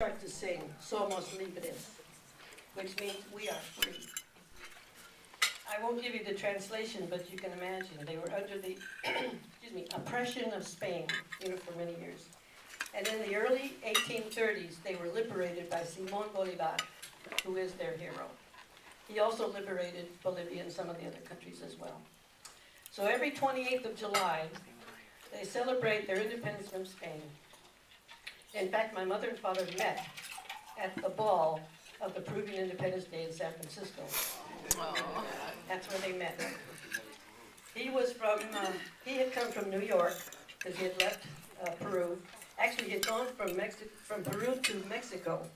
start to sing, Somos Libres, which means we are free. I won't give you the translation, but you can imagine they were under the oppression of Spain, for many years. And in the early 1830s, they were liberated by Simón Bolívar, who is their hero. He also liberated Bolivia and some of the other countries as well. So every 28th of July, they celebrate their independence from Spain. In fact, my mother and father met at the ball of the Peruvian Independence Day in San Francisco. Aww. That's where they met. He had come from New York because he had left Peru. Actually, he had gone from Peru to Mexico,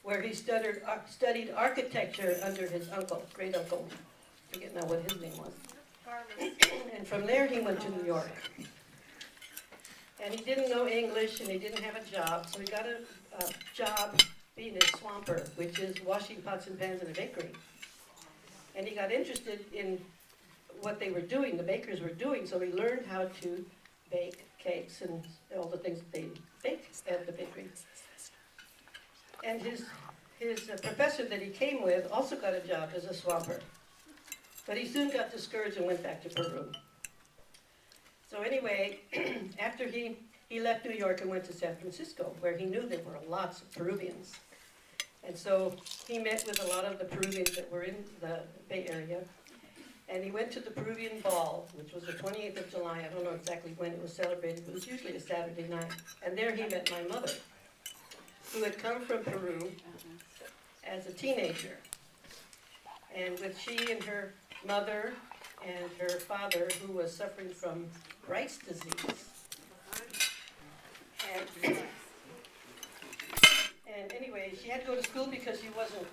where he studied architecture under his great uncle. I forget now what his name was. And from there, he went to New York. And he didn't know English, and he didn't have a job, so he got a job being a swamper, which is washing pots and pans in a bakery. And he got interested in what they were doing, the bakers were doing, so he learned how to bake cakes and all the things that they bake at the bakery. And his professor that he came with also got a job as a swamper. But he soon got discouraged and went back to Peru. So anyway, after he left New York and went to San Francisco, where he knew there were lots of Peruvians. And so he met with a lot of the Peruvians that were in the Bay Area. And he went to the Peruvian Ball, which was the 28th of July. I don't know exactly when it was celebrated. It was usually a Saturday night. And there he met my mother, who had come from Peru as a teenager. And with she and her mother and her father, who was suffering from Bright's disease. And anyway, she had to go to school because she wasn't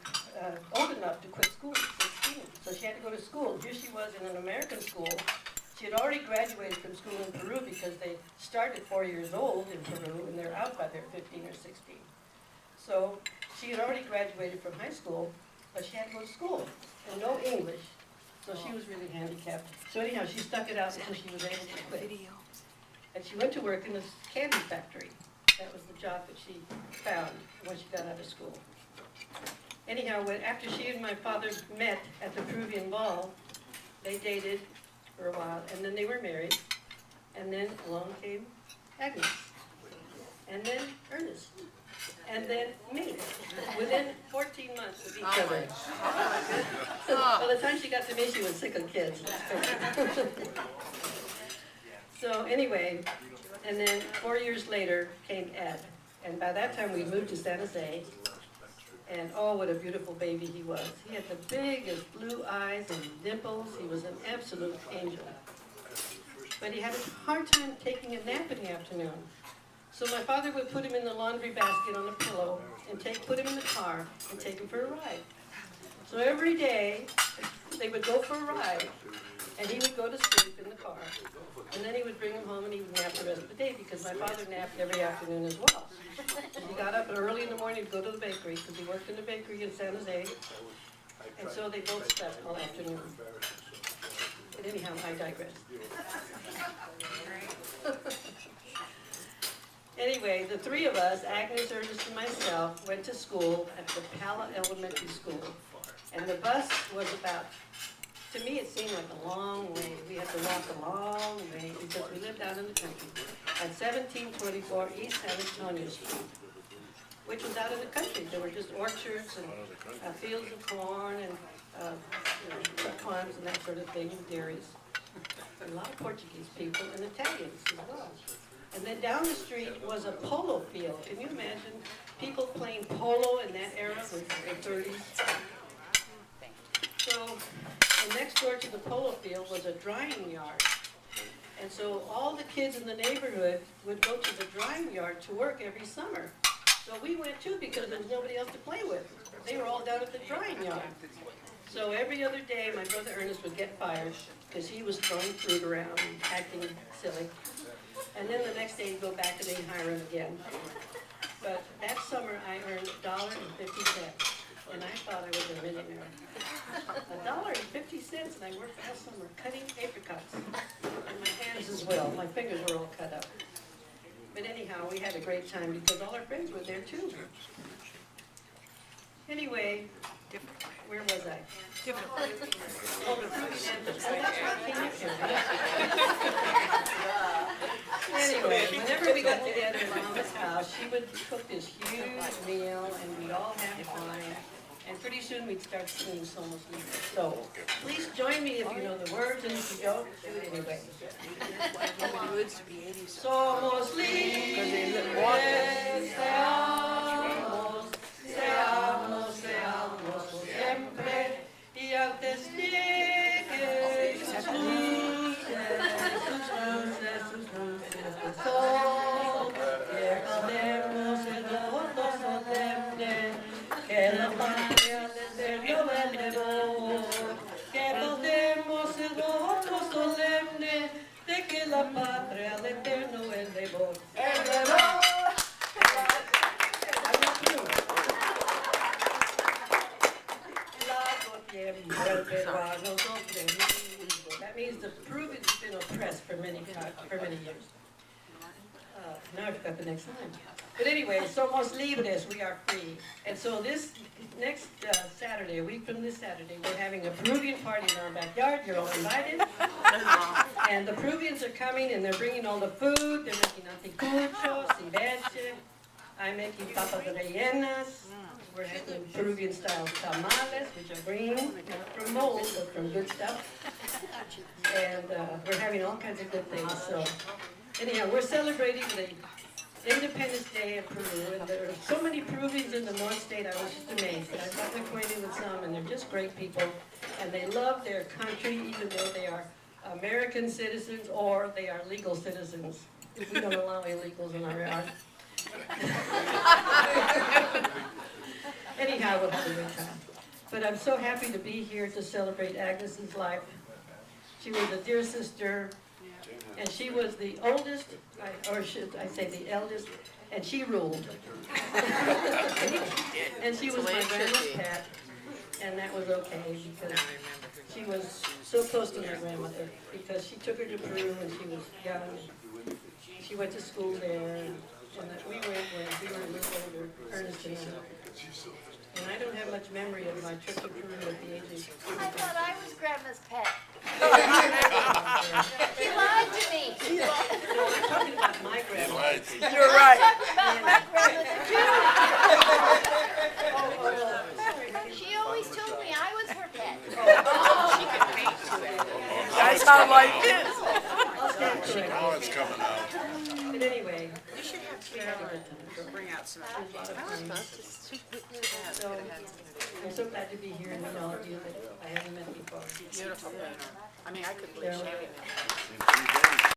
old enough to quit school at 16. So she had to go to school. Here she was in an American school. She had already graduated from school in Peru because they start at 4 years old in Peru and they're out by their 15 or 16. So she had already graduated from high school, but she had to go to school and no English. So she was really handicapped. So anyhow, she stuck it out until she was able to quit. And she went to work in this candy factory. That was the job that she found when she got out of school. Anyhow, after she and my father met at the Peruvian Ball, they dated for a while, and then they were married. And then along came Agnes. And then Ernest. And then me, within 14 months of each other. By the time she got to me, she was sick of kids. So anyway, and then 4 years later came Ed. And by that time we moved to San Jose. And oh, what a beautiful baby he was. He had the biggest blue eyes and dimples. He was an absolute angel. But he had a hard time taking a nap in the afternoon. So my father would put him in the laundry basket on a pillow and put him in the car and take him for a ride. So every day they would go for a ride and he would go to sleep in the car. And then he would bring him home and he would nap the rest of the day because my father napped every afternoon as well. He got up early in the morning to go to the bakery because he worked in the bakery in San Jose. And so they both slept all afternoon. But anyhow, I digress. Anyway, the three of us, Agnes, Ernest, and myself, went to school at the Pala Elementary School. And the bus was about, to me it seemed like a long way. We had to walk a long way because we lived out in the country at 1724 East San Antonio Street, which was out in the country. There were just orchards and fields of corn and farms and that sort of thing, and dairies. A lot of Portuguese people and Italians as well. And then down the street was a polo field. Can you imagine people playing polo in that era, in the 30s? So, and next door to the polo field was a drying yard. And so all the kids in the neighborhood would go to the drying yard to work every summer. So we went too because there was nobody else to play with. They were all down at the drying yard. So every other day my brother Ernest would get fired because he was throwing fruit around and acting silly. And then the next day he'd go back and they'd hire him again. But that summer I earned $1.50. And I thought I was a millionaire. $1.50 and I worked all summer cutting apricots. And my hands as well. My fingers were all cut up. But anyhow, we had a great time because all our friends were there too. Anyway, where was I? Anyway, whenever we got together in Mama's house, she would cook this huge meal, and we'd all have fun. And pretty soon we'd start singing Somos Libres. So please join me if you know the words, and if you don't, do it anyway. Somos libres, seamos, seamos, seamos siempre, y al testigo sus luces, sus luces de sol, que cantemos el voto solemne, que la patria del Eterno elevó, que cantemos el voto solemne, de que la patria del Eterno elevó. ¡Elevó! That means the Peruvians have been oppressed for many years. Now I forgot the next line. But anyway, somos libres, we are free. And so this next Saturday, a week from this Saturday, we're having a Peruvian party in our backyard. You're all invited. And the Peruvians are coming, and they're bringing all the food. They're making anticuchos, ceviche. I'm making papas rellenas. We're having Peruvian-style tamales, which are green, not from mold, but from good stuff. And we're having all kinds of good things. So anyhow, we're celebrating the Independence Day in Peru, and there are so many Peruvians in the North State. I was just amazed. I got acquainted with some, and they're just great people, and they love their country, even though they are American citizens or they are legal citizens. We don't allow illegals in our yard. Anyhow, we'll have a good time. But I'm so happy to be here to celebrate Agnes's life. She was a dear sister, and she was the oldest, or should I say the eldest, and she ruled. And she was my grandma's pet, and that was okay because she was so close to my grandmother because she took her to Peru when she was young. She went to school there, and we went when we were a little older, Ernest and I. And I don't have much memory of my trip to Peru at the age of... I thought I was Grandma's pet. She lied to me. No, I'm talking about my grandma. You're right. I'm talking about my grandmother too. She always told me I was her pet. That's how life is. I'll stand corrected. Oh, it's coming out. But anyway, We should have we had a good time. bring out some. There's a lot of fun. So I'm so glad to be here and meet all of you that I haven't met before. Beautiful. I mean, I could believe So, shaving. In 3 days.